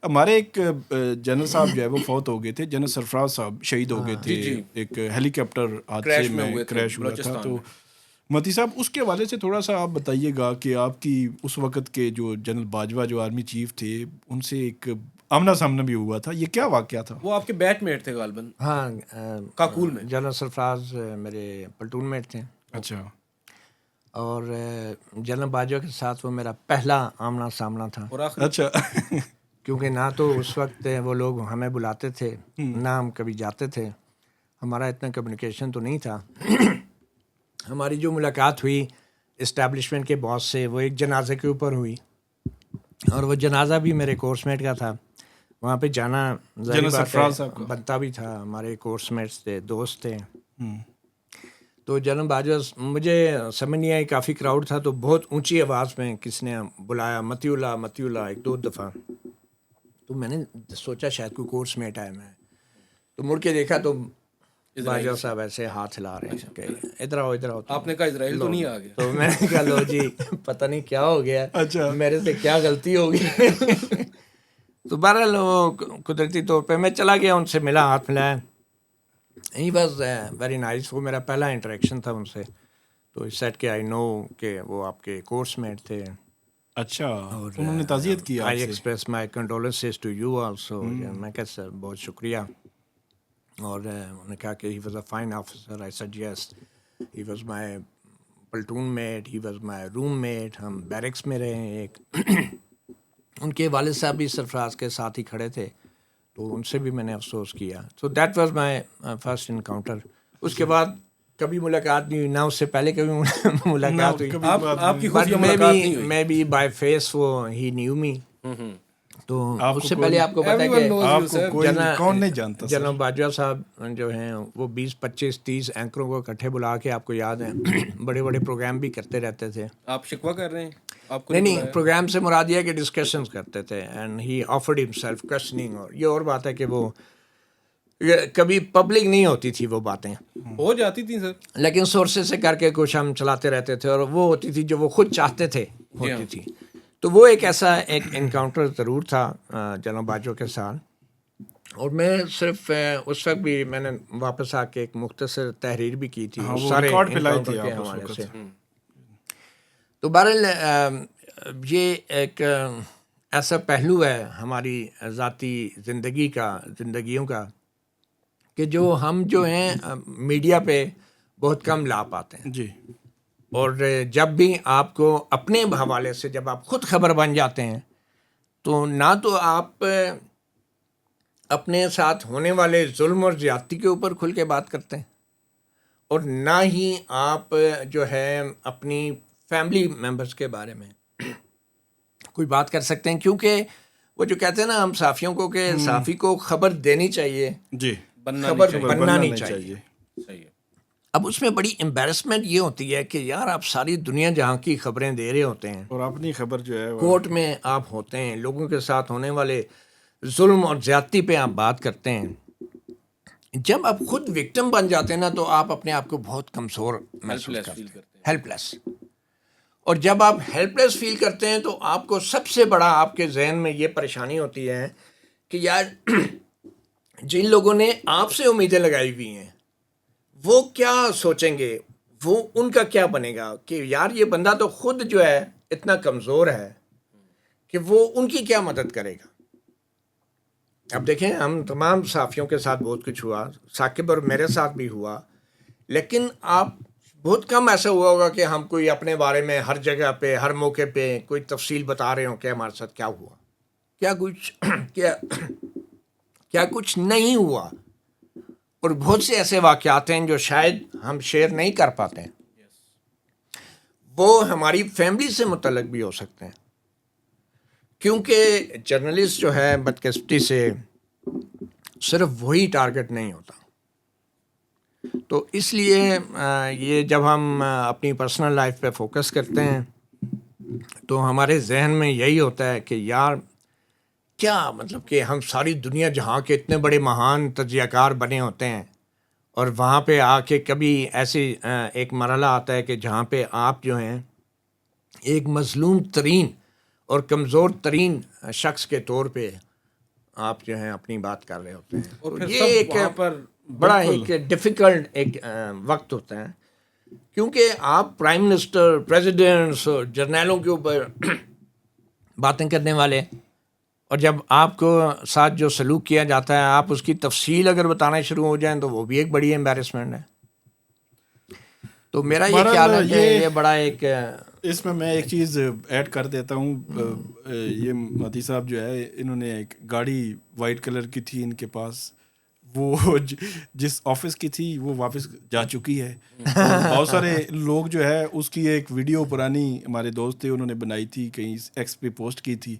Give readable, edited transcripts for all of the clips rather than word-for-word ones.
ہمارے ایک جنرل صاحب جو ہے وہ فوت ہو گئے تھے، جنرل سرفراز صاحب شہید ہو گئے تھے ایک ہیلی کاپٹر حادثے میں کریش ہوا تھا. تو متی صاحب اس کے حوالے سے تھوڑا سا آپ بتائیے گا کہ آپ کی اس وقت کے جو جنرل باجوہ جو آرمی چیف تھے ان سے ایک آمنا سامنا بھی ہوا تھا، یہ کیا واقعہ تھا؟ وہ آپ کے بیٹ میٹ تھے غالباً. ہاں، کاکول میں جنرل سرفراز میرے پلٹون میٹ تھے. اچھا. اور جنرل باجوہ کے ساتھ وہ میرا پہلا آمنا سامنا تھا. اچھا. کیونکہ نہ تو اس وقت وہ لوگ ہمیں بلاتے تھے نہ ہم کبھی جاتے تھے، ہمارا اتنا کمیونیکیشن تو نہیں تھا. ہماری جو ملاقات ہوئی اسٹیبلشمنٹ کے باس سے وہ ایک جنازے کے اوپر ہوئی، اور وہ جنازہ بھی میرے کورس میٹ کا تھا. وہاں پہ جانا بنتا بھی تھا، ہمارے کورس میٹس تھے، دوست تھے. تو جنرل باجوہ مجھے سمجھ نہیں آئی، کافی کراؤڈ تھا تو بہت اونچی آواز میں کس نے بلایا متی اللہ ایک دو دفعہ. تو میں نے سوچا شاید کوئی کورس میٹ آیا. میں تو مڑ کے دیکھا تو باجوہ صاحب ایسے ہاتھ ہلا رہے ہیں کہ ادھر آؤ ادھر آؤ. آپ نے کہا اسرائیل تو نہیں آ گیا؟ تو میں نے کہا لو جی پتہ نہیں کیا ہو گیا، میرے سے کیا غلطی ہوگی. تو بہرحال وہ قدرتی طور پہ میں چلا گیا، ان سے ملا، ہاتھ ملایا. He was very nice. وہ میرا پہلا انٹریکشن تھا ان سے. تو سیٹ کہ آئی نو کہ وہ آپ کے کورس میٹ تھے. اچھا. انہوں نے تعزیت کی آپ سے؟ I express my condolences to you also. میں کہا سر بہت شکریہ. اور انہوں نے کہا کہ he was a fine officer. I said yes. He was my platoon mate, he was my room mate. ہم بیرکس میں رہے ہیں ایک. ان کے والد صاحب بھی سرفراز کے ساتھ ہی کھڑے تھے، تو ان سے بھی میں نے افسوس کیا. So that was my first encounter. اس کے بعد کبھی ملاقات نہیں ہوئی، نہ اس سے پہلے کبھی ملاقات ہوئی. آپ کی خفیہ ملاقات نہیں ہوئی؟ میں بھی بائی فیس وہ ہی نیو می. تو اس سے پہلے آپ کو پتا ہے کہ جنرل باجوہ صاحب جو ہیں وہ 20 25 30 اینکروں کو اکٹھے بلا کے، آپ کو یاد ہے بڑے بڑے پروگرام بھی کرتے رہتے تھے. آپ شکوہ کر رہے ہیں؟ نہیں، پروگرام سے مراد یہ کہ ڈسکشنز کرتے تھے. And he afforded himself questioning. اور یہ اور بات ہے کہ وہ کبھی پبلک نہیں ہوتی تھی، وہ باتیں ہو جاتی تھیں سر، لیکن سورسز سے کر کے کچھ ہم چلاتے رہتے تھے. اور وہ ہوتی تھی جو وہ خود چاہتے تھے ہوتی تھی. تو وہ ایک ایسا ایک انکاؤنٹر ضرور تھا جنرل باجوہ کے ساتھ. اور میں صرف اس وقت بھی میں نے واپس آ کے ایک مختصر تحریر بھی کی تھی سارے انکاؤنٹر کے حوالے سے. تو بہرحال یہ ایک ایسا پہلو ہے ہماری ذاتی زندگیوں کا کہ جو ہم جو ہیں میڈیا پہ بہت کم لا پاتے ہیں. جی. اور جب بھی آپ کو اپنے حوالے سے جب آپ خود خبر بن جاتے ہیں تو نہ تو آپ اپنے ساتھ ہونے والے ظلم اور زیادتی کے اوپر کھل کے بات کرتے ہیں، اور نہ ہی آپ جو ہے اپنی فیملی ممبرس کے بارے میں کوئی بات کر سکتے ہیں. کیونکہ وہ جو کہتے ہیں نا ہم صحافیوں کو کہ صحافی کو خبر دینی چاہیے، جی، خبر بننا نہیں چاہیے. صحیح ہے. اب اس میں بڑی امبیرسمنٹ یہ ہوتی ہے کہ یار آپ ساری دنیا جہاں کی خبریں دے رہے ہوتے ہیں اور اپنی خبر جو ہے کورٹ میں آپ ہوتے ہیں، لوگوں کے ساتھ ہونے والے ظلم اور زیادتی پہ آپ بات کرتے ہیں. جب آپ خود وکٹم بن جاتے ہیں نا تو آپ اپنے آپ کو بہت کمزور محسوس کرتے ہیں، ہیلپ لیس. اور جب آپ ہیلپ لیس فیل کرتے ہیں تو آپ کو سب سے بڑا آپ کے ذہن میں یہ پریشانی ہوتی ہے کہ یار جن لوگوں نے آپ سے امیدیں لگائی ہوئی ہیں وہ کیا سوچیں گے، وہ ان کا کیا بنے گا کہ یار یہ بندہ تو خود جو ہے اتنا کمزور ہے کہ وہ ان کی کیا مدد کرے گا. اب دیکھیں ہم تمام صحافیوں کے ساتھ بہت کچھ ہوا، ثاقب اور میرے ساتھ بھی ہوا، لیکن آپ بہت کم ایسا ہوا ہوگا کہ ہم کوئی اپنے بارے میں ہر جگہ پہ ہر موقع پہ کوئی تفصیل بتا رہے ہوں کہ ہمارے ساتھ کیا ہوا، کیا کچھ نہیں ہوا. اور بہت سے ایسے واقعات ہیں جو شاید ہم شیئر نہیں کر پاتے ہیں، وہ ہماری فیملی سے متعلق بھی ہو سکتے ہیں. کیونکہ جرنلسٹ جو ہے بدقسمتی سے صرف وہی ٹارگٹ نہیں ہوتا. تو اس لیے یہ جب ہم اپنی پرسنل لائف پہ فوکس کرتے ہیں تو ہمارے ذہن میں یہی ہوتا ہے کہ یار کیا مطلب کہ ہم ساری دنیا جہاں کے اتنے بڑے مہان تجزیہ کار بنے ہوتے ہیں، اور وہاں پہ آ کے کبھی ایسی ایک مرحلہ آتا ہے کہ جہاں پہ آپ جو ہیں ایک مظلوم ترین اور کمزور ترین شخص کے طور پہ آپ جو ہیں اپنی بات کر رہے ہوتے ہیں. اور یہ ایک بڑا ایک ڈیفیکلٹ ایک وقت ہوتا ہے, کیونکہ آپ پرائم منسٹر, پریزیڈنٹس, جرنیلوں کے اوپر باتیں کرنے والے, اور جب آپ کو ساتھ جو سلوک کیا جاتا ہے آپ اس کی تفصیل اگر بتانا شروع ہو جائیں تو وہ بھی ایک بڑی امبیرسمنٹ ہے. تو میرا یہ خیال ہے کہ یہ بڑا ایک, اس میں ایک چیز ایڈ کر دیتا ہوں. یہ مہدی صاحب جو ہے انہوں نے ایک گاڑی وائٹ کلر کی تھی ان کے پاس, وہ جس آفس کی تھی وہ واپس جا چکی ہے. بہت سارے لوگ جو ہے اس کی ایک ویڈیو پرانی ہمارے دوست تھے انہوں نے بنائی تھی, کہیں ایکس پہ پوسٹ کی تھی,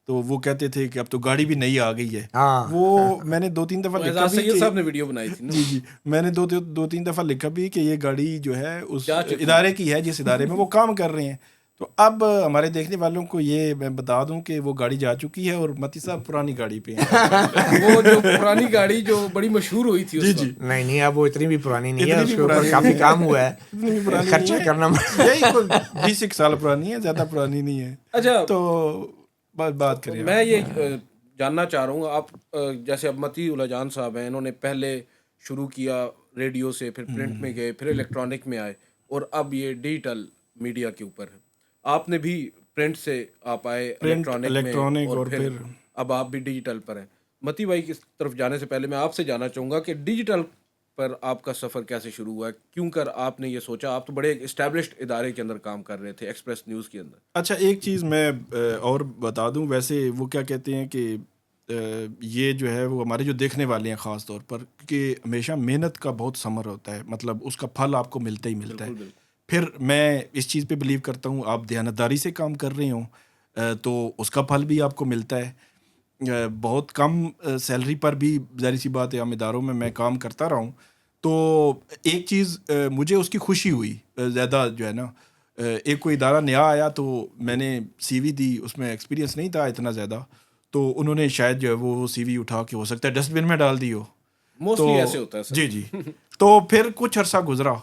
تو وہ کہتے تھے کہ اب تو گاڑی بھی نئی آ گئی ہے. وہ میں نے 2-3 دفعہ لکھا بھی سید صاحب نے ویڈیو بنائی تھی. جی میں نے 2-3 دفعہ لکھا بھی کہ یہ گاڑی جو ہے اس ادارے کی ہے جس ادارے میں وہ کام کر رہے ہیں. تو اب ہمارے دیکھنے والوں کو یہ میں بتا دوں کہ وہ گاڑی جا چکی ہے اور متی صاحب پرانی گاڑی پہ ہیں. وہ جو پرانی گاڑی جو بڑی مشہور ہوئی تھی. جی نہیں اب وہ اتنی بھی پرانی نہیں ہے, اس کے اوپر کافی کام ہوا ہے, خرچہ کرنا یہی 20 سال پرانی ہے, زیادہ پرانی نہیں ہے. اچھا تو بات کریں. میں یہ جاننا چاہ رہا ہوں, آپ جیسے اب متی اللہ جان صاحب ہیں, انہوں نے پہلے شروع کیا ریڈیو سے, پھر پرنٹ میں گئے, پھر الیکٹرانک میں آئے, اور اب یہ ڈیجیٹل میڈیا کے اوپر ہے. آپ نے بھی پرنٹ سے آپ آئے الیکٹرانک میں, اور پھر اب آپ بھی ڈیجیٹل پر ہیں. متی بھائی کی طرف جانے سے پہلے میں آپ سے جاننا چاہوں گا کہ ڈیجیٹل پر آپ کا سفر کیسے شروع ہوا ہے, کیوں کر آپ نے یہ سوچا؟ آپ تو بڑے اسٹیبلشڈ ادارے کے اندر کام کر رہے تھے, ایکسپریس نیوز کے اندر. اچھا ایک چیز میں اور بتا دوں, ویسے وہ کیا کہتے ہیں کہ یہ جو ہے وہ ہمارے جو دیکھنے والے ہیں خاص طور پر, کہ ہمیشہ محنت کا بہت ثمر ہوتا ہے, مطلب اس کا پھل آپ کو ملتا ہی ملتا ہے. پھر میں اس چیز پہ بلیو کرتا ہوں, آپ دیانتداری سے کام کر رہے ہوں تو اس کا پھل بھی آپ کو ملتا ہے. بہت کم سیلری پر بھی ظاہر سی بات ہے عام اداروں میں کام کرتا رہا ہوں, تو ایک چیز مجھے اس کی خوشی ہوئی زیادہ جو ہے نا, ایک کوئی ادارہ نیا آیا تو میں نے سی وی دی, اس میں ایکسپیرینس نہیں تھا اتنا زیادہ, تو انہوں نے شاید جو ہے وہ سی وی اٹھا کے ہو سکتا ہے ڈسٹ بن میں ڈال دی ہو. موسٹلی ایسے ہوتا ہے. جی تو پھر کچھ عرصہ گزرا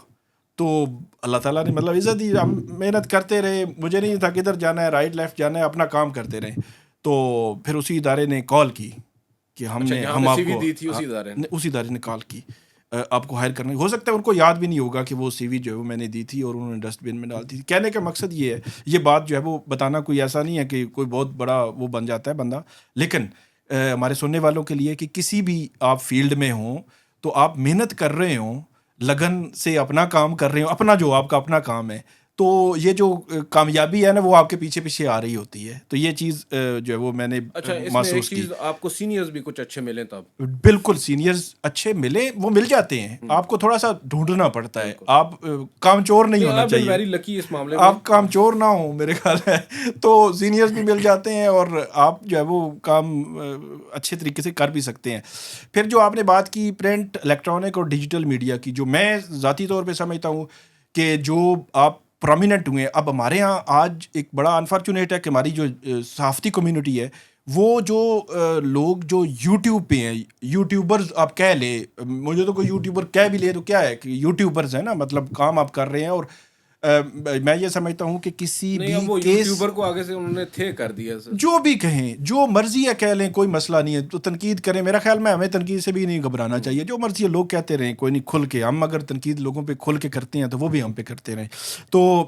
تو اللہ تعالیٰ نے مطلب عزت دی, ہم محنت کرتے رہے, مجھے نہیں تھا کدھر جانا ہے, رائٹ لیفٹ جانا ہے, اپنا کام کرتے رہے. تو پھر اسی ادارے نے کال کی کہ ہم آپ کو, اسی ادارے نے کال کی آپ کو ہائر کرنا. ہو سکتا ہے ان کو یاد بھی نہیں ہوگا کہ وہ سی وی جو ہے وہ میں نے دی تھی اور انہوں نے ڈسٹ بن میں ڈال دی تھی. کہنے کا مقصد یہ ہے, یہ بات جو ہے وہ بتانا کوئی ایسا نہیں ہے کہ کوئی بہت بڑا وہ بن جاتا ہے بندہ, لیکن ہمارے سننے والوں کے لیے کہ کسی بھی آپ فیلڈ میں ہوں تو آپ محنت کر رہے ہوں, لگن سے اپنا کام کر رہے ہوں, اپنا جو آپ کا اپنا کام ہے, تو یہ جو کامیابی ہے نا وہ آپ کے پیچھے پیچھے آ رہی ہوتی ہے. تو یہ چیز جو ہے وہ میں نے محسوس کی. آپ کو سینئرز بھی کچھ اچھے ملے تب؟ بالکل سینئرز اچھے ملے, وہ مل جاتے ہیں, آپ کو تھوڑا سا ڈھونڈنا پڑتا ہے, آپ کام چور نہیں ہونا چاہیے, ویری لکی اس معاملے میں, آپ کام چور نہ ہوں میرے خیال ہے. تو سینئرز بھی مل جاتے ہیں اور آپ جو ہے وہ کام اچھے طریقے سے کر بھی سکتے ہیں. پھر جو آپ نے بات کی پرنٹ, الیکٹرانک اور ڈیجیٹل میڈیا کی, جو میں ذاتی طور پہ سمجھتا ہوں کہ جو آپ پرومیننٹ ہوئے ہیں, اب ہمارے ہاں آج ایک بڑا انفارچونیٹ ہے کہ ہماری جو صحافتی کمیونٹی ہے, وہ جو لوگ جو یوٹیوب پہ ہیں, یوٹیوبرز آپ کہہ لیں, مجھے تو کوئی یوٹیوبر کہہ بھی لے تو کیا ہے کہ یوٹیوبرز ہیں نا, مطلب کام آپ کر رہے ہیں. اور میں یہ سمجھتا ہوں کہ کسی بھی یوٹیوبر کو آگے سے انہوں نے تھے کر دیا, جو بھی کہیں, جو مرضی ہے کہہ لیں, کوئی مسئلہ نہیں ہے. تو تنقید کریں, میرا خیال میں ہمیں تنقید سے بھی نہیں گھبرانا چاہیے, جو مرضی ہے لوگ کہتے رہیں, کوئی نہیں, کھل کے. ہم اگر تنقید لوگوں پہ کھل کے کرتے ہیں تو وہ بھی ہم پہ کرتے رہیں. تو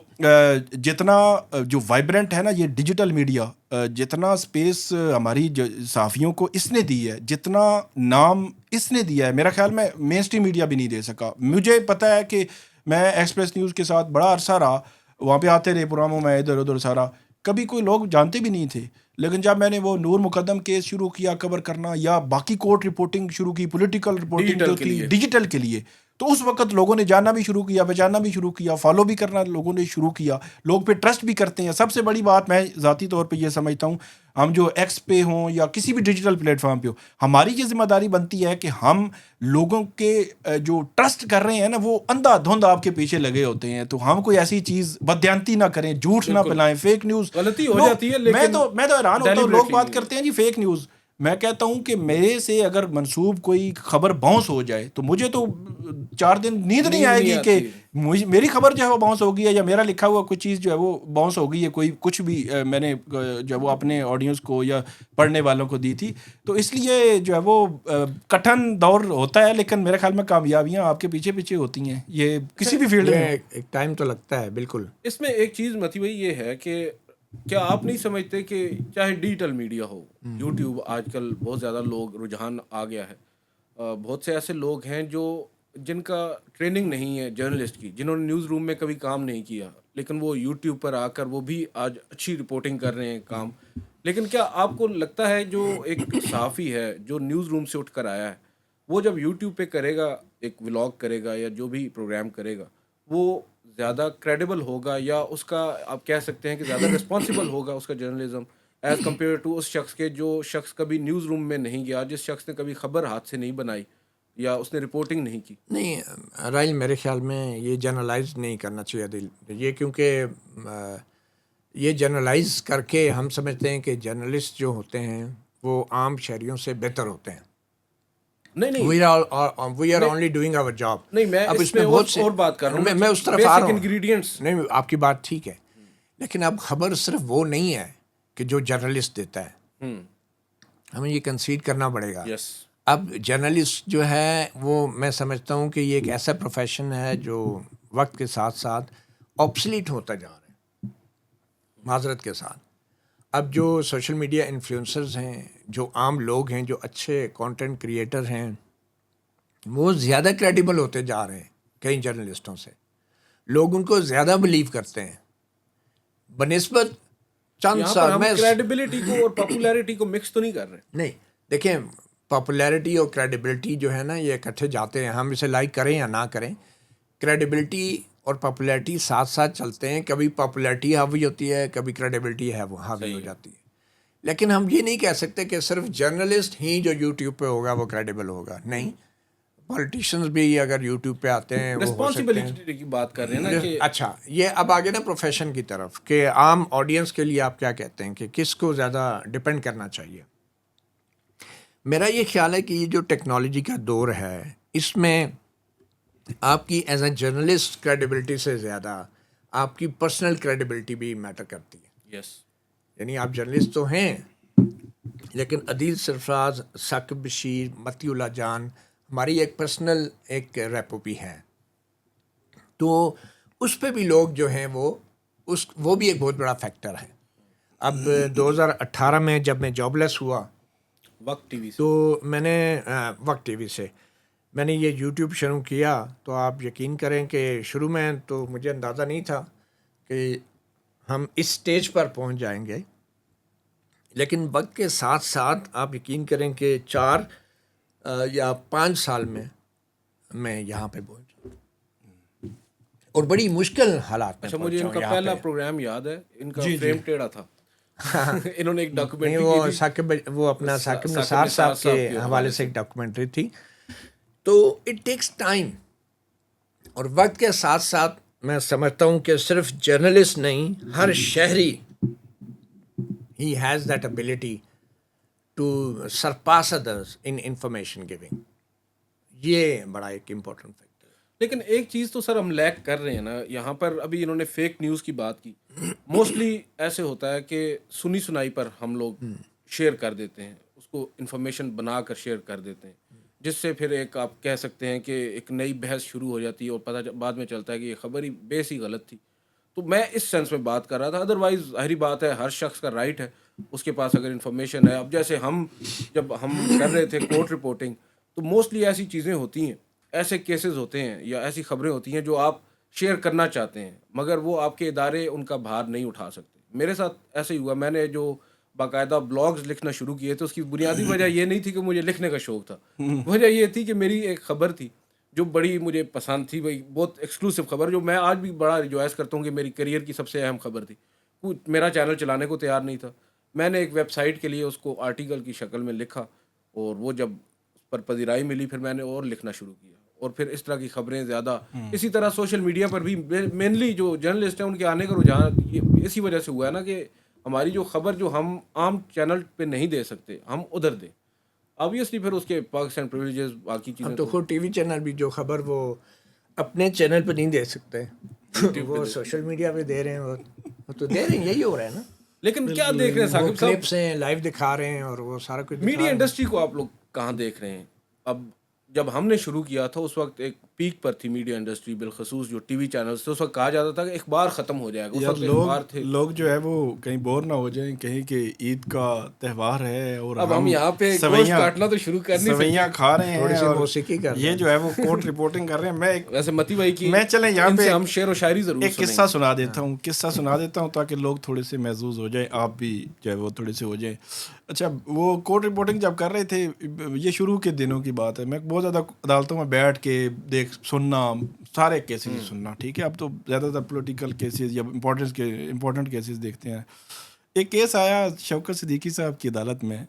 جتنا جو وائبرنٹ ہے نا یہ ڈیجیٹل میڈیا, جتنا اسپیس ہماری صحافیوں کو اس نے دی ہے, جتنا نام اس نے دیا ہے, میرا خیال میں مین اسٹریم میڈیا بھی نہیں دے سکا. مجھے پتہ ہے کہ میں ایکسپریس نیوز کے ساتھ بڑا عرصہ رہا, وہاں پہ آتے رہے پروگراموں میں ادھر ادھر سارا, کبھی کوئی لوگ جانتے بھی نہیں تھے. لیکن جب میں نے وہ نور مقدم کیس شروع کیا کور کرنا, یا باقی کورٹ رپورٹنگ شروع کی, پولیٹیکل رپورٹنگ جو تھی ڈیجیٹل کے لیے, تو اس وقت لوگوں نے جاننا بھی شروع کیا, پہچاننا بھی شروع کیا, فالو بھی کرنا لوگوں نے شروع کیا, لوگ پہ ٹرسٹ بھی کرتے ہیں. سب سے بڑی بات میں ذاتی طور پہ یہ سمجھتا ہوں, ہم جو ایکس پہ ہوں یا کسی بھی ڈیجیٹل پلیٹ فارم پہ ہو, ہماری یہ ذمہ داری بنتی ہے کہ ہم لوگوں کے جو ٹرسٹ کر رہے ہیں نا, وہ اندھا دھند آپ کے پیچھے لگے ہوتے ہیں. تو ہم کوئی ایسی چیز بددیانتی نہ کریں, جھوٹ نہ پھیلائیں, فیک نیوز. غلطی ہو جاتی ہے, لیکن میں تو حیران ہوتا ہوں, لوگ بات کرتے ہیں جی فیک نیوز. میں کہتا ہوں کہ میرے سے اگر منسوب کوئی خبر باؤنس ہو جائے تو مجھے تو 4 دن نیند نہیں آئے گی کہ میری خبر جو ہے وہ باؤنس ہو گئی ہے یا میرا لکھا ہوا کوئی چیز جو ہے وہ باؤنس ہو گئی ہے, کوئی کچھ بھی میں نے جو وہ اپنے آڈینس کو یا پڑھنے والوں کو دی تھی. تو اس لیے جو ہے وہ کٹھن دور ہوتا ہے, لیکن میرے خیال میں کامیابیاں آپ کے پیچھے پیچھے ہوتی ہیں, یہ کسی بھی فیلڈ میں ایک ٹائم تو لگتا ہے. بالکل. اس میں ایک چیز متی بھائی یہ ہے کہ کیا آپ نہیں سمجھتے کہ چاہے ڈیجیٹل میڈیا ہو, یوٹیوب آج کل بہت زیادہ لوگ رجحان آ گیا ہے, بہت سے ایسے لوگ ہیں جن کا ٹریننگ نہیں ہے جرنلسٹ کی, جنہوں نے نیوز روم میں کبھی کام نہیں کیا, لیکن وہ یوٹیوب پر آ کر وہ بھی آج اچھی رپورٹنگ کر رہے ہیں کام. لیکن کیا آپ کو لگتا ہے جو ایک صحافی ہے جو نیوز روم سے اٹھ کر آیا ہے, وہ جب یوٹیوب پہ کرے گا, ایک ولاگ کرے گا یا جو بھی پروگرام کرے گا, وہ زیادہ کریڈیبل ہوگا یا اس کا آپ کہہ سکتے ہیں کہ زیادہ رسپانسیبل ہوگا اس کا جرنلزم ایز کمپیئر ٹو اس شخص کے جو شخص کبھی نیوز روم میں نہیں گیا, جس شخص نے کبھی خبر ہاتھ سے نہیں بنائی یا اس نے رپورٹنگ نہیں کی؟ نہیں رائل, میرے خیال میں یہ جنرلائز نہیں کرنا چاہیے دل یہ, کیونکہ یہ جنرلائز کر کے ہم سمجھتے ہیں کہ جرنلسٹ جو ہوتے ہیں وہ عام شہریوں سے بہتر ہوتے ہیں. نہیں, we are only doing our job. نہیں, میں اب اس میں اور بات کر رہا ہوں, میں اس طرف آ رہا ہوں. انگریڈینٹس نہیں, آپ کی بات ٹھیک ہے, لیکن اب خبر صرف وہ نہیں ہے کہ جو جرنلسٹ دیتا ہے, ہمیں یہ کنسیڈ کرنا پڑے گا. اب جرنلسٹ جو ہے وہ میں سمجھتا ہوں کہ یہ ایک ایسا پروفیشن ہے جو وقت کے ساتھ ساتھ آبسلیٹ ہوتا جا رہا ہے, معذرت کے ساتھ. اب جو سوشل میڈیا انفلوئنسرز ہیں, جو عام لوگ ہیں, جو اچھے کانٹینٹ کریٹر ہیں, وہ زیادہ کریڈیبل ہوتے جا رہے ہیں کئی جرنلسٹوں سے. لوگ ان کو زیادہ بلیو کرتے ہیں بنسبت چند سال میں. کریڈیبلٹی کو اور پاپولیرٹی کو مکس تو نہیں کر رہے. نہیں, دیکھیں پاپولیرٹی اور کریڈیبلٹی جو ہے نا یہ اکٹھے جاتے ہیں, ہم اسے لائک کریں یا نہ کریں. کریڈیبلٹی اور پاپولیرٹی ساتھ ساتھ چلتے ہیں, کبھی پاپولیرٹی حاوی ہوتی ہے, کبھی کریڈیبلٹی ہے وہ حاوی ہو جاتی ہے. لیکن ہم یہ نہیں کہہ سکتے کہ صرف جرنلسٹ ہی جو یوٹیوب پہ ہوگا وہ کریڈیبل ہوگا. نہیں, پولیٹیشینز بھی اگر یوٹیوب پہ آتے ہیں, رسپانسبلٹی کی بات کر رہے ہیں نا کہ اچھا یہ اب آگے نا پروفیشن کی طرف کہ عام آڈینس کے لیے آپ کیا کہتے ہیں کہ کس کو زیادہ ڈپینڈ کرنا چاہیے. میرا یہ خیال ہے کہ یہ جو ٹیکنالوجی کا دور ہے اس میں آپ کی ایز اے جرنلسٹ کریڈیبلٹی سے زیادہ آپ کی پرسنل کریڈیبلٹی بھی میٹر کرتی ہے. یعنی آپ جرنلسٹ تو ہیں, لیکن عدیل سرفراز, ثاقب بشیر, متی اللہ جان, ہماری ایک پرسنل ایک ریپو بھی ہے. تو اس پہ بھی لوگ جو ہیں وہ بھی ایک بہت بڑا فیکٹر ہے. اب 2018 میں جب میں جاب لیس ہوا وقت ٹی وی سے, تو میں نے وقت ٹی وی سے میں نے یہ یوٹیوب شروع کیا. تو آپ یقین کریں کہ شروع میں تو مجھے اندازہ نہیں تھا کہ ہم اس سٹیج پر پہنچ جائیں گے, لیکن وقت کے ساتھ ساتھ آپ یقین کریں کہ 4 یا 5 سال میں یہاں پہ پہنچا, اور بڑی مشکل حالات میں. اچھا, مجھے ان کا پہلا پروگرام یاد ہے, ان کا فریم ٹیڑھا تھا. انہوں نے ایک ڈاکومنٹری وہ اپنا ثاقب نثار صاحب کے حوالے سے ایک ڈاکومنٹری تھی. تو اٹ ٹیکس ٹائم, اور وقت کے ساتھ ساتھ میں سمجھتا ہوں کہ صرف جرنلسٹ نہیں, ہر شہری he has that ability to surpass others in information giving. یہ بڑا ایک امپورٹنٹ فیکٹر. لیکن ایک چیز تو سر ہم لیک کر رہے ہیں نا یہاں پر. ابھی انہوں نے فیک نیوز کی بات کی. موسٹلی ایسے ہوتا ہے کہ سنی سنائی پر ہم لوگ شیئر کر دیتے ہیں, اس کو انفارمیشن بنا کر شیئر کر دیتے ہیں, جس سے پھر ایک آپ کہہ سکتے ہیں کہ ایک نئی بحث شروع ہو جاتی ہے, اور پتہ بعد میں چلتا ہے کہ یہ خبر ہی بیس ہی غلط تھی. تو میں اس سینس میں بات کر رہا تھا. ادروائز ظاہری بات ہے, ہر شخص کا رائٹ ہے, اس کے پاس اگر انفارمیشن ہے. اب جیسے جب ہم کر رہے تھے کورٹ رپورٹنگ, تو موسٹلی ایسی چیزیں ہوتی ہیں, ایسے کیسز ہوتے ہیں یا ایسی خبریں ہوتی ہیں جو آپ شیئر کرنا چاہتے ہیں, مگر وہ آپ کے ادارے ان کا بھار نہیں اٹھا سکتے. میرے ساتھ ایسے ہی ہوا. میں نے جو باقاعدہ بلاگز لکھنا شروع کیے تھے, اس کی بنیادی وجہ یہ نہیں تھی کہ مجھے لکھنے کا شوق تھا. وجہ یہ تھی کہ میری ایک خبر تھی جو بڑی مجھے پسند تھی, بھائی بہت ایکسکلوسیو خبر, جو میں آج بھی بڑا ریجوائز کرتا ہوں کہ میری کیریئر کی سب سے اہم خبر تھی. میرا چینل چلانے کو تیار نہیں تھا. میں نے ایک ویب سائٹ کے لیے اس کو آرٹیکل کی شکل میں لکھا, اور وہ جب اس پر پذیرائی ملی پھر میں نے اور لکھنا شروع کیا, اور پھر اس طرح کی خبریں زیادہ. اسی طرح سوشل میڈیا پر بھی مینلی جو جرنلسٹ ہیں ان کے آنے کا رجحان اسی وجہ سے ہوا ہے نا کہ ہماری جو خبر جو ہم عام چینل پہ نہیں دے سکتے ہم ادھر دیں. obviously پھر اس کے perks and privileges باقی چیزیں تو خود ٹی وی چینل بھی جو خبر وہ اپنے چینل پہ نہیں دے سکتے, وہ سوشل میڈیا پہ دے رہے ہیں, وہ تو دے رہے ہیں, یہی ہو رہا ہے نا. لیکن کیا دیکھ رہے ہیں ثاقب صاحب, کلپس ہیں لائیو دکھا رہے ہیں اور وہ سارا کچھ. میڈیا انڈسٹری کو آپ لوگ کہاں دیکھ رہے ہیں؟ اب جب ہم نے شروع کیا تھا اس وقت ایک پیک پر تھی میڈیا انڈسٹری, بالخصوص جو ٹی وی چینلز تھے. اس وقت کہا جاتا تھا کہ اخبار ختم ہو جائے گا. اس وقت اخبار تھے, لوگ جو ہے وہ کہیں بور نہ ہو جائیں, کہیں کہ عید کا تہوار ہے اور اب ہم یہاں پہ گوشت کاٹنا تو شروع کر نہیں سکتے, سویاں کھا رہے ہیں تھوڑی سی اور موسیقی کر یہ جو ہے وہ کورٹ رپورٹنگ کر رہے ہیں. میں ویسے متی بھائی کی میں چلیں یہاں پہ ہم شعر و شاعری ضرور ایک قصہ سنا دیتا ہوں تاکہ لوگ تھوڑے سے محظوظ ہو جائیں, آپ بھی جو ہے وہ تھوڑے سے ہو جائیں. اچھا, وہ کورٹ رپورٹنگ جب کر رہے تھے, یہ شروع کے دنوں کی بات ہے, میں بہت زیادہ عدالتوں میں بیٹھ کے سننا, سارے کیسز سننا, ٹھیک ہے. اب تو زیادہ تر پولیٹیکل کیسز یا امپورٹنٹ کیسز دیکھتے ہیں. ایک کیس آیا شوکت صدیقی صاحب کی عدالت میں,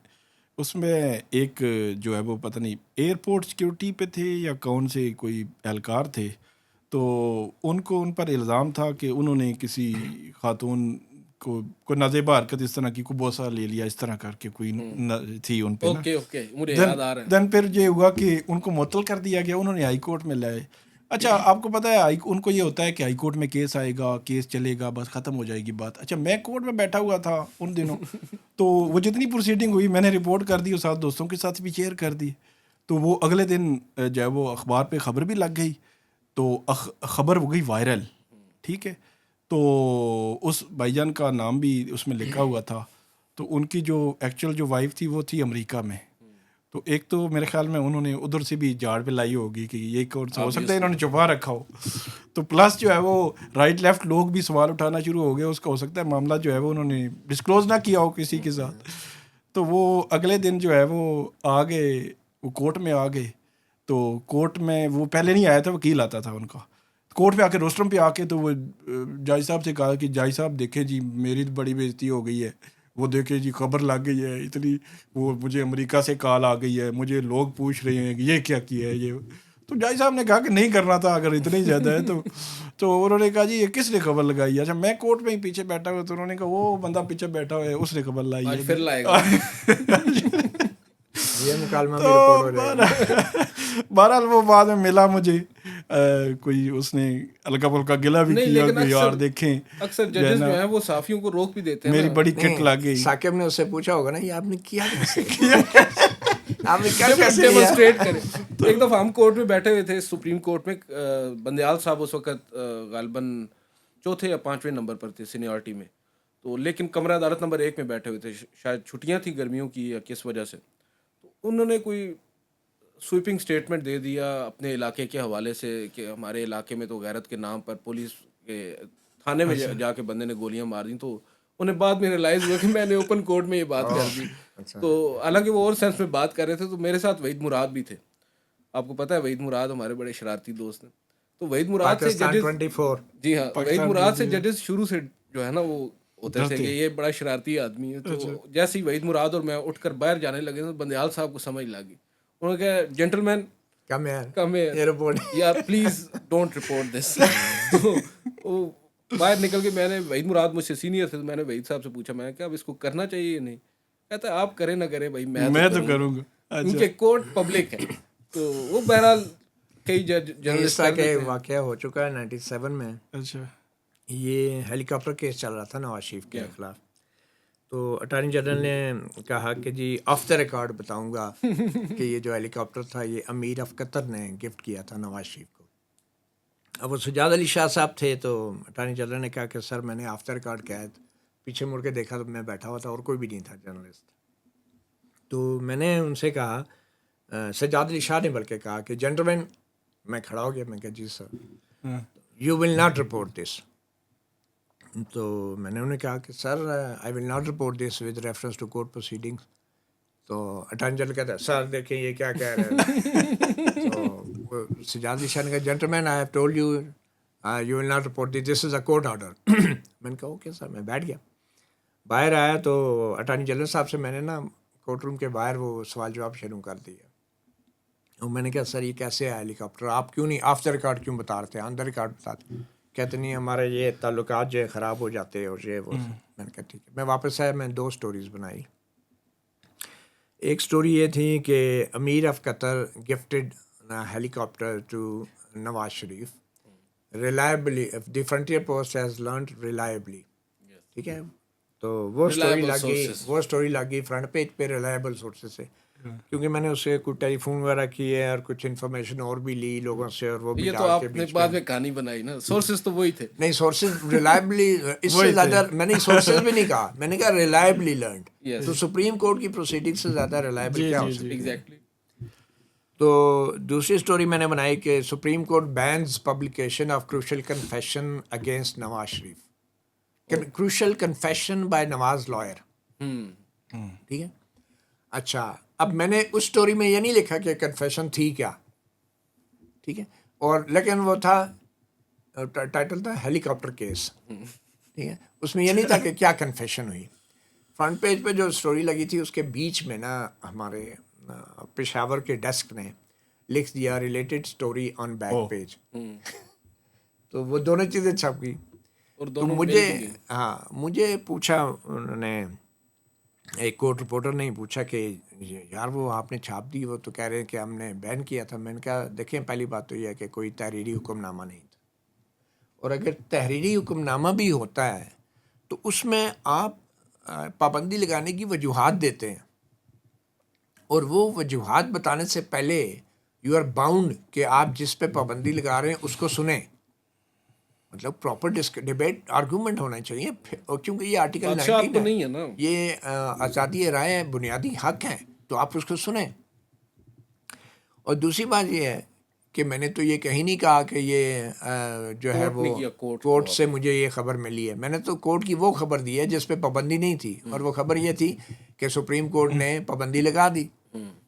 اس میں ایک جو ہے وہ پتہ نہیں ایئرپورٹ سیکیورٹی پہ تھے یا کون سے کوئی اہلکار تھے, تو ان پر الزام تھا کہ انہوں نے کسی خاتون کو کوئی نازیبہ حرکت اس طرح کی, کو بوسہ لے لیا اس طرح کر کے, کوئی تھی ان پہ نا. دن پھر یہ ہوا کہ ان کو معطل کر دیا گیا, انہوں نے ہائی کورٹ میں لائے. اچھا, آپ کو پتہ ہے ان کو یہ ہوتا ہے کہ ہائی کورٹ میں کیس آئے گا, کیس چلے گا, بس ختم ہو جائے گی بات. اچھا, میں کورٹ میں بیٹھا ہوا تھا ان دنوں, تو وہ جتنی پروسیڈنگ ہوئی میں نے رپورٹ کر دی اور ساتھ دوستوں کے ساتھ بھی شیئر کر دی. تو وہ اگلے دن جو ہے وہ اخبار پہ خبر بھی لگ گئی, تو خبر ہو گئی وائرل, ٹھیک ہے. تو اس بھائی جان کا نام بھی اس میں لکھا ہوا تھا. تو ان کی جو ایکچوئل جو وائف تھی وہ تھی امریکہ میں. تو ایک تو میرے خیال میں انہوں نے ادھر سے بھی جاڑ پہ لائی ہوگی کہ یہ کون سا ہو سکتا ہے انہوں نے چھپا رکھا ہو. تو پلس جو ہے وہ رائٹ لیفٹ لوگ بھی سوال اٹھانا شروع ہو گئے, اس کا ہو سکتا ہے معاملہ جو ہے وہ انہوں نے ڈسکلوز نہ کیا ہو کسی کے ساتھ. تو وہ اگلے دن جو ہے وہ آ گئے, وہ کورٹ میں آ گئے. تو کورٹ میں وہ پہلے نہیں آیا تھا, وکیل آتا تھا ان کا. کورٹ پہ آ کے روسٹرم پہ آ کے تو وہ جج صاحب سے کہا کہ جج صاحب دیکھیں جی میری بڑی بےعزتی ہو گئی ہے, وہ دیکھیں جی خبر لگ گئی ہے اتنی, وہ مجھے امریکہ سے کال آ گئی ہے, مجھے لوگ پوچھ رہے ہیں کہ یہ کیا ہے یہ. تو جج صاحب نے کہا کہ نہیں کرنا تھا اگر اتنا ہی زیادہ ہے تو انہوں نے کہا جی یہ کس نے خبر لگائی ہے. اچھا, میں کورٹ میں ہی پیچھے بیٹھا ہوا, تو انہوں نے کہا وہ بندہ پیچھے بیٹھا ہوا ہے اس نے خبر لائی ہے, پھر لائے گا. یہ مکالمہ بھی رپورٹ ہو جائے گا. بہرحال وہ بعد میں ملا مجھے, کوئی اس نے ہلکا پھلکا گلا بھی کیا کہ یار دیکھیں. اکثر ججز جو ہیں وہ صحافیوں کو روک بھی دیتے ہیں. میری بڑی کٹ لگ گئی. ثاقب نے اس سے پوچھا ہوگا نا یہ آپ نے کیا کیسے, آپ نے کیا ڈیمونسٹریٹ کریں. ایک دفعہ ہم کورٹ میں بیٹھے ہوئے تھے, سپریم کورٹ میں. بندیال صاحب اس وقت غالباً 4 یا 5 نمبر پر تھے سینیورٹی میں, تو لیکن کمرہ عدالت نمبر 1 میں بیٹھے ہوئے تھے. شاید چھٹیاں تھیں گرمیوں کی یا کس وجہ سے. تو انہوں نے کوئی سویپنگ سٹیٹمنٹ دے دیا اپنے علاقے کے حوالے سے کہ ہمارے علاقے میں تو غیرت کے نام پر پولیس کے تھانے میں جا کے بندے نے گولیاں مار دیں. تو انہیں بعد میں ریلائز ہوا کہ میں نے اوپن کورٹ میں یہ بات کر دی. تو حالانکہ وہ اور سینس میں بات کر رہے تھے. تو میرے ساتھ وحید مراد بھی تھے. آپ کو پتہ ہے وحید مراد ہمارے بڑے شرارتی دوست ہیں. تو وحید مراد سے ججز, جی ہاں, وحید مراد سے ججز شروع سے جو ہے نا وہ ہوتے تھے کہ یہ بڑا شرارتی آدمی ہے. تو جیسے ہی وحید مراد اور میں اٹھ کر باہر جانے لگے تو بندیال صاحب کو سمجھ لگی. انہوں نے کہا جینٹل مین کم یا پلیز ڈونٹ رپورٹ دس. تو باہر نکل کے میں نے, وحید مراد مجھ سے سینئر تھے, تو میں نے وحید صاحب سے پوچھا, میں کہ اب اس کو کرنا چاہیے یا نہیں. کہتا ہے آپ کریں نہ کریں بھائی میں تو کروں گا کیونکہ کورٹ پبلک ہے. تو وہ بہرحال کئی جرنلسٹ کا واقعہ ہو چکا ہے 97 میں. اچھا, یہ ہیلی کاپٹر کیس چل رہا تھا نواز شریف کے خلاف. تو اٹارنی جنرل نے کہا کہ جی آف دا ریکارڈ بتاؤں گا کہ یہ جو ہیلی کاپٹر تھا یہ امیر آف قطر نے گفٹ کیا تھا نواز شریف کو. اب وہ سجاد علی شاہ صاحب تھے, تو اٹارنی جنرل نے کہا کہ سر میں نے آف دا ریکارڈ کیا ہے. پیچھے مڑ کے دیکھا تو میں بیٹھا ہوا تھا اور کوئی بھی نہیں تھا جرنلسٹ. تو میں نے ان سے کہا, سجاد علی شاہ نے بلکہ کہا کہ جنٹلمین, میں کھڑا ہو گیا, میں کہا جی sir you will not report this. تو میں نے انہیں کہا کہ sir I will not report this with reference to court proceedings. تو اٹارنی جنرل کہتا ہے سر دیکھیں یہ کیا کہہ رہے ہیں. تو سجاد علی شاہ نے کہا gentlemen I have told you you will not report this is a court order. میں نے کہا اوکے سر. میں بیٹھ گیا. باہر آیا تو اٹارنی جنرل صاحب سے میں نے نا کورٹ روم کے باہر وہ سوال جواب شروع کر دیا. اور میں نے کہا سر یہ کیسے ہے ہیلی کاپٹر, آپ کیوں نہیں آف دا ریکارڈ کیوں بتا رہے تھے, آن دا ریکارڈ بتاتے. کہتے نہیں ہمارے یہ تعلقات جو ہے خراب ہو جاتے اور یہ وہ. میں نے کہا ٹھیک ہے. میں واپس آیا, میں 2 سٹوریز بنائی. ایک سٹوری یہ تھی کہ emir of Qatar gifted helicopter to Nawaz Sharif reliably the Frontier Post has learned reliably. ٹھیک ہے, تو وہ اسٹوری لگ گئی فرنٹ پیج پہ ریلائبل سورسز سے, کیونکہ میں نے اس سے کچھ ٹیلی فون وغیرہ کیے اور کچھ انفارمیشن اور بھی لی لوگوں سے, اور وہ بھی یہ تو آپ نے بعد میں کہانی بنائی نا, سورسز تو وہی تھے. نہیں, سورسز ریلائبلی اس سے زیادہ میں نے سورسز بھی نہیں کہا, میں نے کہا ریلائبلی لرنڈ. تو سپریم کورٹ کی پروسیڈنگ سے زیادہ ریلائبل کیا ہو سکتی ہے. ایگزیکٹلی. تو دوسری سٹوری میں نے بنائی کہ Supreme Court bans publication of crucial confession against Nawaz Sharif. Crucial confession by Nawaz lawyer. ٹھیک ہے, اچھا اب میں نے اس سٹوری میں یہ نہیں لکھا کہ کنفیشن تھی کیا, ٹھیک ہے, اور لیکن وہ تھا ٹائٹل تھا ہیلی کاپٹر کیس. ٹھیک ہے, اس میں یہ نہیں تھا کہ کیا کنفیشن ہوئی. فرنٹ پیج پہ جو سٹوری لگی تھی اس کے بیچ میں نا ہمارے پشاور کے ڈیسک نے لکھ دیا ریلیٹڈ سٹوری آن بیک پیج. تو وہ دونوں چیزیں چھپ گئی. تو مجھے پوچھا انہوں نے, ایک کورٹ رپورٹر نے پوچھا کہ یار وہ آپ نے چھاپ دی, وہ تو کہہ رہے ہیں کہ ہم نے بین کیا تھا. میں نے کہا دیکھیں پہلی بات تو یہ ہے کہ کوئی تحریری حکم نامہ نہیں تھا, اور اگر تحریری حکم نامہ بھی ہوتا ہے تو اس میں آپ پابندی لگانے کی وجوہات دیتے ہیں, اور وہ وجوہات بتانے سے پہلے یو آر باؤنڈ کہ آپ جس پہ پابندی لگا رہے ہیں اس کو سنیں. مطلب پراپر ڈبیٹ آرگومنٹ ہونا چاہیے, کیونکہ یہ آرٹیکل 19 ہے, یہ آزادی رائے بنیادی حق ہے, تو آپ اس کو سنیں. اور دوسری بات یہ ہے کہ میں نے تو یہ کہیں نہیں کہا کہ یہ جو ہے وہ کورٹ سے مجھے یہ خبر ملی ہے. میں نے تو کورٹ کی وہ خبر دی ہے جس پہ پابندی نہیں تھی, اور وہ خبر یہ تھی کہ سپریم کورٹ نے پابندی لگا دی.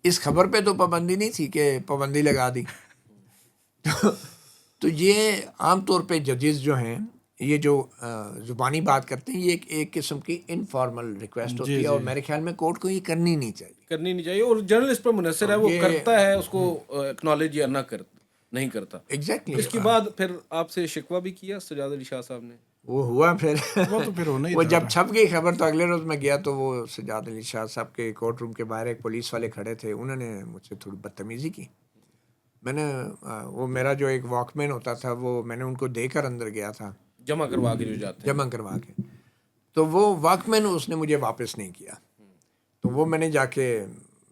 اس خبر پہ تو پابندی نہیں تھی کہ پابندی لگا دی. تو یہ عام طور پہ ججز جو ہیں یہ جو زبانی بات کرتے ہیں, یہ ایک قسم کی انفارمل ریکویسٹ ہوتی ہے, اور میرے خیال میں کورٹ کو یہ کرنی نہیں چاہیے. اور جرنلسٹ پر منحصر ہے, وہ کرتا ہے اس کو اکنالج یا نہیں کرتا. ایگزیکٹلی. اس کے بعد پھر آپ سے شکوہ بھی کیا سجاد علی شاہ صاحب نے. وہ ہوا پھر وہ جب چھپ گئی خبر تو اگلے روز میں گیا تو وہ سجاد علی شاہ صاحب کے کورٹ روم کے باہر ایک پولیس والے کھڑے تھے, انہوں نے مجھ سے تھوڑی بدتمیزی کی. میں نے وہ میرا جو ایک واک مین ہوتا تھا وہ میں نے ان کو دے کر اندر گیا تھا, جمع کروا کے, تو وہ واک مین اس نے مجھے واپس نہیں کیا. تو وہ میں نے جا کے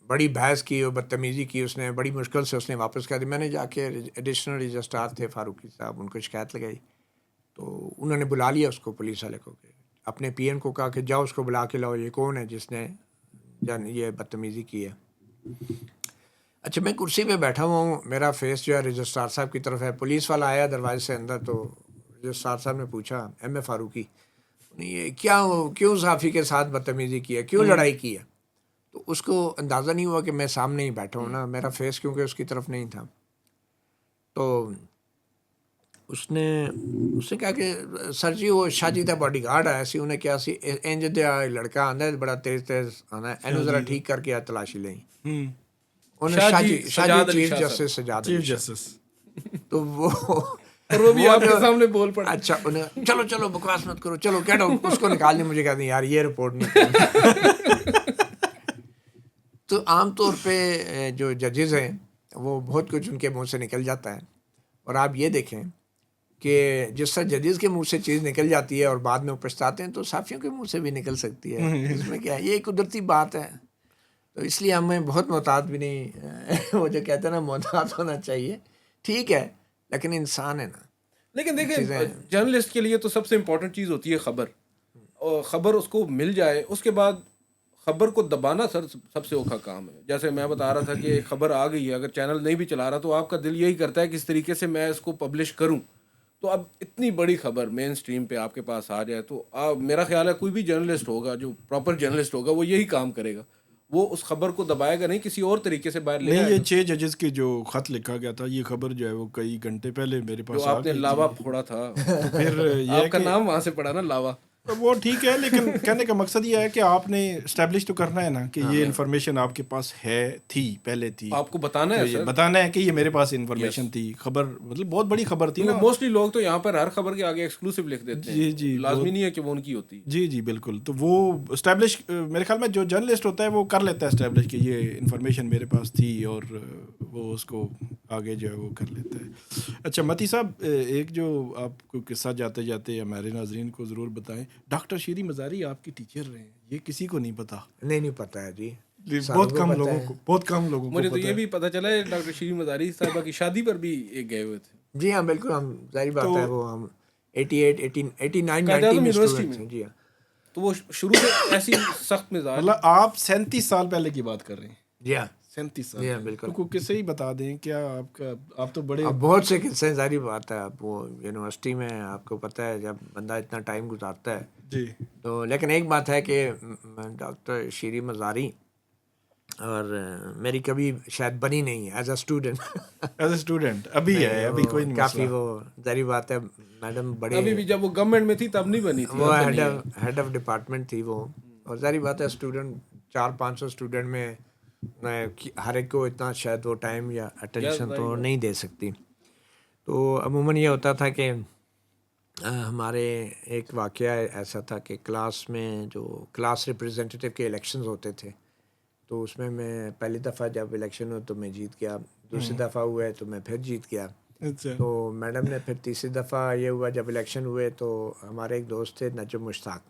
بڑی بحث کی اور بدتمیزی کی, اس نے بڑی مشکل سے اس نے واپس کر دی. میں نے جا کے ایڈیشنل رجسٹرار تھے فاروقی صاحب, ان کو شکایت لگائی. تو انہوں نے بلا لیا اس کو, پولیس والے کو, اپنے پی این کو کہا کہ جاؤ اس کو بلا کے لاؤ, یہ کون ہے جس نے یہ بدتمیزی کی ہے. اچھا میں کرسی پہ بیٹھا ہوا ہوں, میرا فیس جو ہے رجسٹرار صاحب کی طرف ہے. پولیس والا آیا دروازے سے اندر, تو رجسٹرار صاحب نے پوچھا ایم اے فاروقی یہ کیوں صحافی کے ساتھ بدتمیزی کی ہے, کیوں لڑائی کی ہے. تو اس کو اندازہ نہیں ہوا کہ میں سامنے ہی بیٹھا ہوں نا, میرا فیس کیونکہ اس کی طرف نہیں تھا. تو اس نے کہا کہ سر جی وہ شاجیدہ باڈی گارڈ آیا سی, انہیں کیا سی انج دیا لڑکا آندا ہے بڑا تیز آنا ہے, اینو ذرا ٹھیک کر کے تلاشی لیں. Chief justice. تو وہ بھی آپ کے سامنے بول پڑا. اچھا انہیں چلو بکواس مت کرو, چلو کہو اس کو نکال لیں. مجھے کہتے ہیں یار یہ رپورٹ نہیں. تو عام طور پہ جو ججز ہیں وہ بہت کچھ ان کے منہ سے نکل جاتا ہے, اور آپ یہ دیکھیں کہ جس طرح ججز کے منہ سے چیز نکل جاتی ہے اور بعد میں وہ پچھتاتے ہیں, تو صحافیوں کے منہ سے بھی نکل سکتی ہے. اس میں کیا ہے, یہ ایک قدرتی بات ہے. تو اس لیے ہمیں بہت محتاط بھی نہیں, وہ جو کہتے ہیں نا محتاط ہونا چاہیے, ٹھیک ہے, لیکن انسان ہے نا. لیکن دیکھیں جرنلسٹ کے لیے تو سب سے امپورٹنٹ چیز ہوتی ہے خبر, اور خبر اس کو مل جائے, اس کے بعد خبر کو دبانا سب سے اوکھا کام ہے. جیسے میں بتا رہا تھا کہ خبر آ گئی ہے, اگر چینل نہیں بھی چلا رہا تو آپ کا دل یہی کرتا ہے کہ اس طریقے سے میں اس کو پبلش کروں. تو اب اتنی بڑی خبر مین سٹریم پہ آپ کے پاس آ جائے تو میرا خیال ہے کوئی بھی جرنلسٹ ہوگا جو پراپر جرنلسٹ ہوگا وہ یہی کام کرے گا, وہ اس خبر کو دبائے گا نہیں, کسی اور طریقے سے باہر لے نہیں. یہ 6 ججز کے جو خط لکھا گیا تھا, یہ خبر جو ہے وہ کئی گھنٹے پہلے میرے پاس آپ نے لاوا پھوڑا تھا, پھر آپ کا نام وہاں سے پڑا نا لاوا. وہ ٹھیک ہے، لیکن کہنے کا مقصد یہ ہے کہ آپ نے اسٹیبلش تو کرنا ہے نا کہ یہ انفارمیشن آپ کے پاس تھی پہلے تھی، آپ کو بتانا ہے، بتانا ہے کہ یہ میرے پاس انفارمیشن تھی. خبر مطلب بہت بڑی خبر تھی نا. موسٹلی لوگ تو یہاں پر ہر خبر کے آگے ایکسکلوسیو لکھ دیتے ہیں. جی لازمی نہیں ہے کہ وہ ان کی ہوتی. جی بالکل. تو وہ اسٹیبلش میرے خیال میں جو جرنلسٹ ہوتا ہے وہ کر لیتا ہے اسٹیبلش کہ یہ انفارمیشن میرے پاس تھی، اور وہ اس کو آگے جو ہے وہ کر لیتا ہے. اچھا متی صاحب، ایک جو آپ کو قصہ جاتے جاتے ہمارے ناظرین کو ضرور بتائیں. ڈاکٹر شیری مزاری آپ کی ٹیچر رہے ہیں، یہ کسی کو نہیں پتا. نہیں پتا ہے جی، بہت کم لوگوں کو مجھے تو یہ بھی پتا چلا ہے ڈاکٹر شیری مزاری صاحبہ کی شادی پر بھی ایک گئے ہوئے تھے. جی ہاں بالکل، ہم ظاہر بات ہے وہ ہم 89 میں اسٹوڈنٹ تھے. جی ہاں، تو وہ شروع سے ایسی سخت مزاج. مطلب آپ 37 سال پہلے کی بات کر رہے ہیں. جی ہاں 37 سال. جی ہاں بالکل. کو کسے ہی بتا دیں کیا آپ تو بڑے بہت سے قصے، ظاہری بات ہے. آپ وہ یونیورسٹی میں آپ کو پتہ ہے جب بندہ اتنا ٹائم گزارتا ہے جی تو، لیکن ایک بات ہے کہ ڈاکٹر شیری مزاری اور میری کبھی شاید بنی نہیں ایز اے اسٹوڈنٹ. ابھی ہے، ابھی کوئی نہیں. کافی وہ ظاہری بات ہے میڈم بڑے، ابھی بھی جب وہ گورنمنٹ میں تھی تب نہیں بنی تھی. وہ ہیڈ آف ڈپارٹمنٹ تھی وہ. اور ظاہری بات ہے اسٹوڈنٹ 400-500 اسٹوڈنٹ میں ہر ایک کو اتنا شاید وہ ٹائم یا اٹینشن تو نہیں دے سکتی. تو عموماً یہ ہوتا تھا کہ ہمارے ایک واقعہ ایسا تھا کہ کلاس میں جو کلاس ریپرزینٹیو کے الیکشنز ہوتے تھے تو اس میں پہلی دفعہ جب الیکشن ہوئے تو میں جیت گیا، دوسری دفعہ ہوئے تو میں پھر جیت گیا. تو میڈم نے پھر تیسری دفعہ یہ ہوا جب الیکشن ہوئے تو ہمارے ایک دوست تھے نجم مشتاق،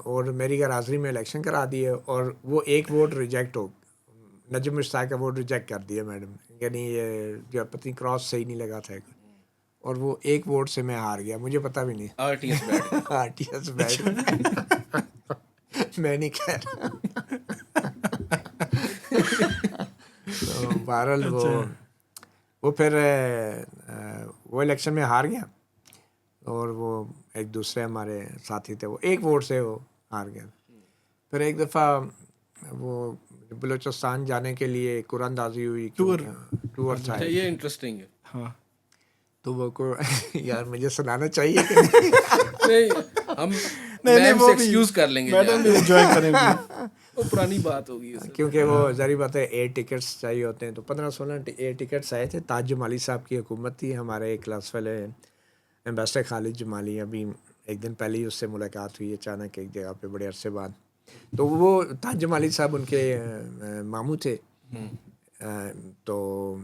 اور میری غیر حاضری میں الیکشن کرا دیے، اور وہ ایک ووٹ ریجیکٹ ہو، نجم مشتاق کا ووٹ ریجیکٹ کر دیا میڈم. یعنی یہ جو پتہ کراس صحیح نہیں لگا تھا، اور وہ ایک ووٹ سے میں ہار گیا. مجھے پتہ بھی نہیں. آر ٹی ایس بیڈ میں نہیں کہہ رہا. بہرحال وہ پھر وہ الیکشن میں ہار گیا، اور وہ ایک دوسرے ہمارے ساتھی تھے وہ ایک ووٹ سے وہ ہار گیا. پھر ایک دفعہ وہ بلوچستان جانے کے لیے قرآن اندازی ہوئی، ٹور تھا. یہ انٹرسٹنگ ہے. ہاں تو وہ کو یار مجھے سنانا چاہیے کہ نہیں؟ ہم وہ ایکسکیوز کر لیں گے، میڈم بھی انجوائے کریں گے. وہ پرانی بات ہوگی کیونکہ وہ ظاہری بات ہے ایئر ٹکٹس چاہیے ہوتے ہیں. تو 15-16 ایئر ٹکٹس آئے تھے. تاج جمالی صاحب کی حکومت تھی. ہمارے ایک کلاس والے ایمبیسڈر خالد جمالی، ابھی ایک دن پہلے ہی اس سے ملاقات ہوئی اچانک ایک جگہ پہ بڑے عرصے بعد. تو وہ تاج جمالی صاحب ان کے ماموں تھے. تو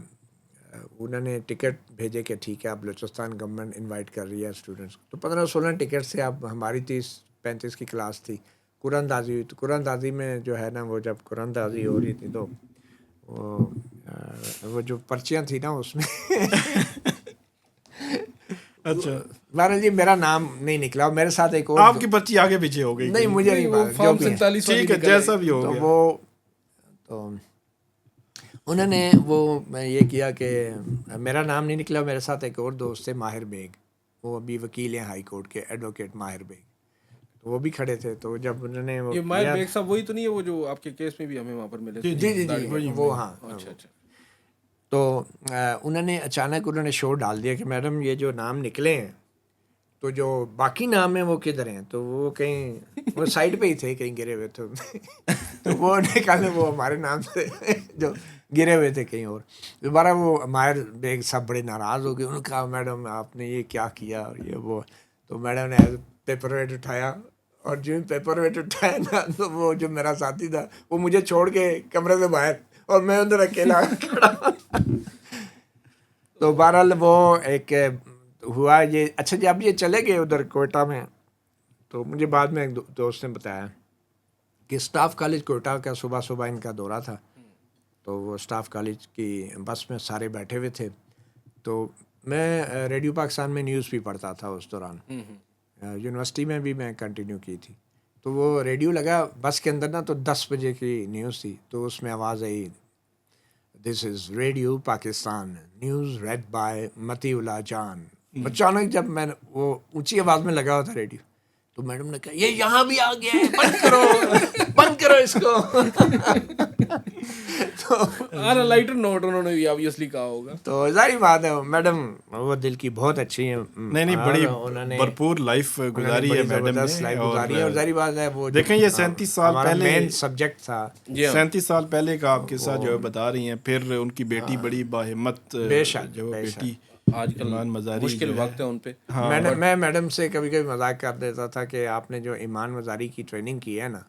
انہوں نے ٹکٹ بھیجے کہ ٹھیک ہے آپ بلوچستان گورنمنٹ انوائٹ کر رہی ہے اسٹوڈنٹس کو. تو 15-16 ٹکٹ سے اب ہماری 30-35 کی کلاس تھی. قرآن اندازی ہوئی. تو قرآن اندازی میں جو ہے نا وہ جب قرآن اندازی ہو رہی تھی تو وہ جو پرچیاں تھیں نا اس میں اچھا بہرحال جی میرا نام نہیں نکلا. میرے ساتھ ایک اور آپ کی پرچی آگے پیچھے ہو گئی. نہیں مجھے نہیں، ٹھیک ہے جیسا بھی ہو گیا. تو انہوں نے وہ یہ کیا کہ میرا نام نہیں نکلا. میرے ساتھ ایک اور دوست تھے ماہر بیگ، وہ ابھی وکیل ہیں ہائی کورٹ کے، ایڈوکیٹ ماہر بیگ. وہ بھی کھڑے تھے. تو جب انہوں نے یہ ماہر بیگ صاحب وہی تو نہیں ہے وہ جو آپ کے کیس میں بھی ہمیں وہاں پر ملے تھے؟ جی وہ ہاں. اچھا. تو انہوں نے اچانک انہوں نے شو ڈال دیا کہ میڈم یہ جو نام نکلے ہیں تو جو باقی نام ہیں وہ کدھر ہیں؟ تو وہ کہیں وہ سائڈ پہ ہی تھے، کہیں گرے ہوئے تھے. تو وہ نکالے وہ ہمارے نام سے جو گرے ہوئے تھے کہیں اور. دوبارہ وہ ماہر بیگ صاحب بڑے ناراض ہو گئے. انہوں نے کہا میڈم آپ نے یہ کیا کیا اور یہ وہ. تو میڈم نے پیپر ویٹ اٹھایا، اور جو پیپر ویٹ اٹھایا نا تو وہ جو میرا ساتھی تھا وہ مجھے چھوڑ کے کمرے سے باہر، اور میں اندر اکیلا کھڑا. تو بہرحال وہ ایک ہوا یہ. اچھا جب یہ چلے گئے ادھر کوئٹہ میں تو مجھے بعد میں ایک دوست نے بتایا کہ اسٹاف کالج کوئٹہ کا صبح ان کا دورہ تھا. تو وہ اسٹاف کالج کی بس میں سارے بیٹھے ہوئے تھے. تو میں ریڈیو پاکستان میں نیوز بھی پڑھتا تھا اس دوران، یونیورسٹی میں بھی میں کنٹینیو کی تھی. تو وہ ریڈیو لگا بس کے اندر نا، تو 10 بجے کی نیوز تھی. تو اس میں آواز آئی this is radio Pakistan news read by Matiullah جان. اچانک جب میں وہ اونچی آواز میں لگا ہوا تھا ریڈیو تو میڈم نے کہا یہ یہاں بھی آ گیا ہے، بند کرو اس کو. تو لائٹر نوٹ انہوں نے بھی آبویسلی کہا ہوگا. تو ظاہر بات ہے میڈم وہ دل کی بہت اچھی ہیں, نہیں بڑی بھرپور لائف گزاری ہے میڈم نے, اور ظاہر بات ہے وہ دیکھیں یہ 37 سال پہلے مین سبجیکٹ تھا, 37 سال پہلے کا آپ قصہ جو ہے بتا رہی ہیں. پھر ان کی بیٹی بڑی باہمت جو بیٹی آج کل مشکل وقت ہے ان پہ. میں میڈم سے کبھی کبھی مذاق کر دیتا تھا کہ آپ نے جو ایمان مزاری کی ٹریننگ کی ہے نا,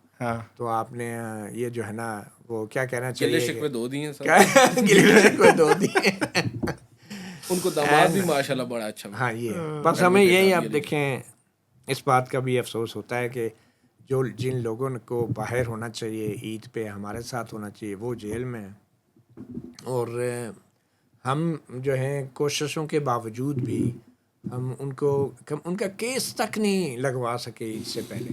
تو آپ نے یہ جو ہے نا وہ کیا کہنا چاہیے, گلے شکوے دو دیے گلے شکوے دو دیے. ان کو داماد بھی ماشاءاللہ بڑا اچھا. ہاں یہ بس ہمیں یہی آپ دیکھیں اس بات کا بھی افسوس ہوتا ہے کہ جن لوگوں کو باہر ہونا چاہیے عید پہ ہمارے ساتھ ہونا چاہیے وہ جیل میں ہیں, اور ہم جو ہیں کوششوں کے باوجود بھی ہم ان کا کیس تک نہیں لگوا سکے عید سے پہلے.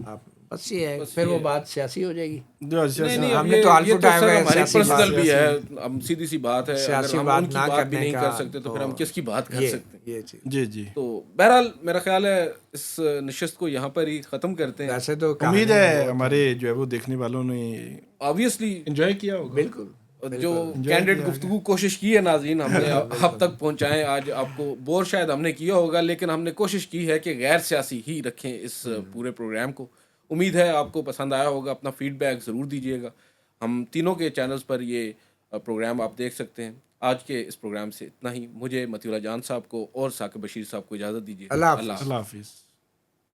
آپ بس یہ ہے, پھر وہ بات سیاسی ہو جائے گی. ہم نے تو الف اٹھایا ہوا ہے, ہماری پرسنل بھی ہے, ہم سیدھی سی بات ہے, اگر ہم ان کی بات بھی نہیں کر سکتے تو پھر ہم کس کی بات کر سکتے ہیں. جی تو بہرحال میرا خیال ہے اس نشست کو یہاں پر ہی ختم کرتے ہیں. ویسے تو امید ہے ہمارے جو ہے وہ دیکھنے والوں نے آبویسلی انجوائے کیا ہوگا. بالکل جو کینڈیڈ گفتگو کوشش کی ہے ناظرین ہم نے اب تک پہنچائیں. آج آپ کو بور شاید ہم نے کیا ہوگا, لیکن ہم نے کوشش کی ہے کہ غیر سیاسی ہی رکھیں اس پورے پروگرام کو. امید ہے آپ کو پسند آیا ہوگا. اپنا فیڈ بیک ضرور دیجیے گا. ہم تینوں کے چینلز پر یہ پروگرام آپ دیکھ سکتے ہیں. آج کے اس پروگرام سے اتنا ہی. مجھے مطیع اللہ جان صاحب کو اور ثاقب بشیر صاحب کو اجازت دیجیے. اللہ حافظ.